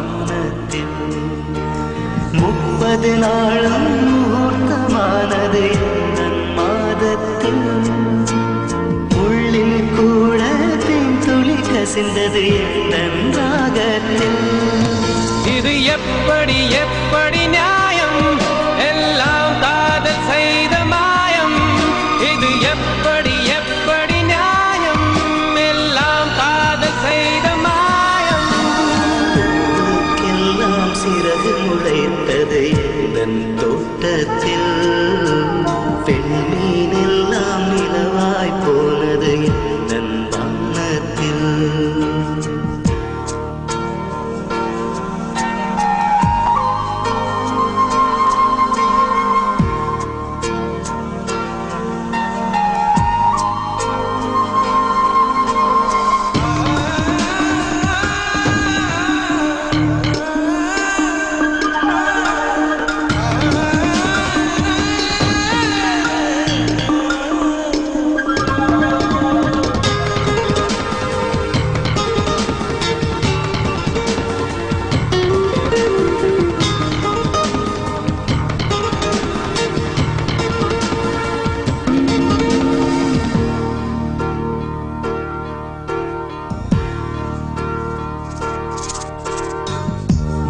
வானத்தில் 30 நாளும் முகூர்த்தமானது என் மாதத்தில் உள்ளில் கூட துளி கசிந்தது என் ராகத்தில் இது எப்படி எப்படி நியாயம் எல்லாம் காதல் செய்த மாயம் இது எப்படி எப்படி நியாயம் எல்லாம் காதல் செய்த மாயம் பூவுக்கெல்லாம் சிறகு முளைத்தது என் தோட்டத்தில் பெண்மீன் எல்லாம் நிலவாய் போனது என் வானத்தில்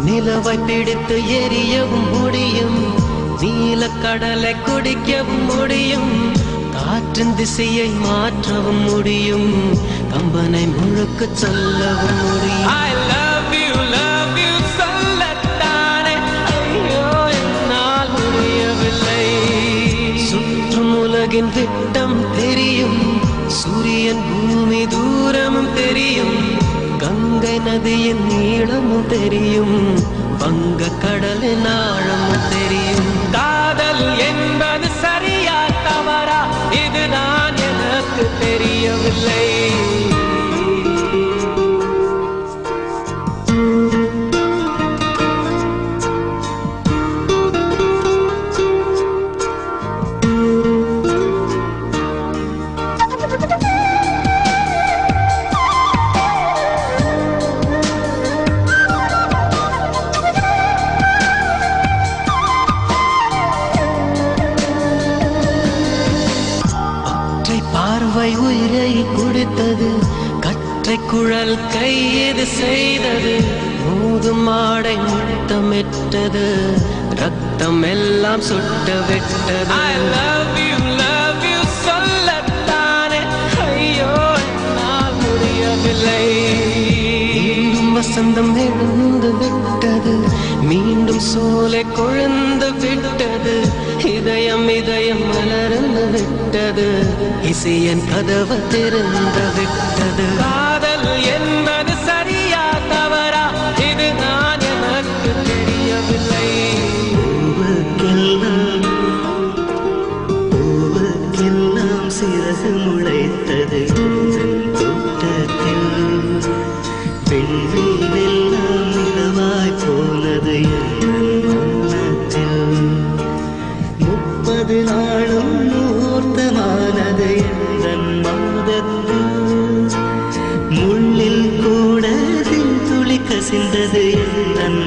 நிலவை பிடித்து எரியவும் முடியும் நீலக்கடலை குடிக்கவும் முடியும் காற்றின் திசையை மாற்றவும் முடியும் கம்பனை முழுக்க சொல்லவும் முடியும் I love you சொல்லத்தானே ஐயோ என்னால் முடியவில்லை சுற்றும் உலகின் விட்டம் தெரியும் சூரியன் பூமி தூரமும் தெரியும் கங்கை நதியின் நீளமும் தெரியும் வங்க கடலின் ஆழமும் தெரியும் காதல் என்பது சரியா தவறா இதுதான் எனக்கு தெரியவில்லை பார்வை உயிரை குடித்தது கற்றை குழல் கையது செய்தது மோதும் ஆடை முத்தமிட்டது ரத்தம் எல்லாம் சுட்டு விட்டது I love you சொல்லத்தானே ஐயோ என்னால் முடியவில்லை மீண்டும் வசந்தம் எழுந்து விட்டது மீண்டும் சோலை கொழுந்து விட்டது இதயம் மலர்ந்து விட்டது இசையன் கதவு திறந்து விட்டது காதல் என்பது சரியா தவறா இது நான் எனக்கு தெரியவில்லை பூவுக்கெல்லாம் சிறகு முளைத்தது தோட்டத்தில் பெண்மீன் எல்லாம் நிலவாய் போனது வானத்தில் 30 நாளும் முகூர்த்தமானது என் மாதத்தில் முள்ளில் கூட துளி கசிந்தது என்